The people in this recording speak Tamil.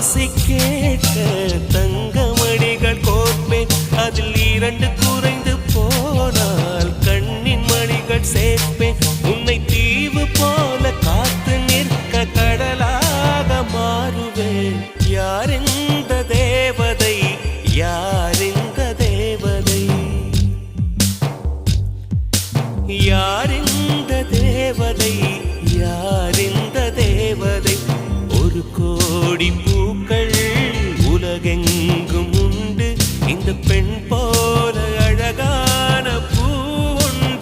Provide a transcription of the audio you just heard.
ஓசை கேட்க தங்கமணிகள் கோர்ப்பேன். அதில் 2 குறைந்து போனால் கண்ணின் மணிகள் சேர்ப்பேன். உன்னை தீவு போல காத்து நிற்க கடலாக மாறுவேன். யார் இந்த தேவதை, யார் இந்த தேவதை, யார் இந்த தேவதை?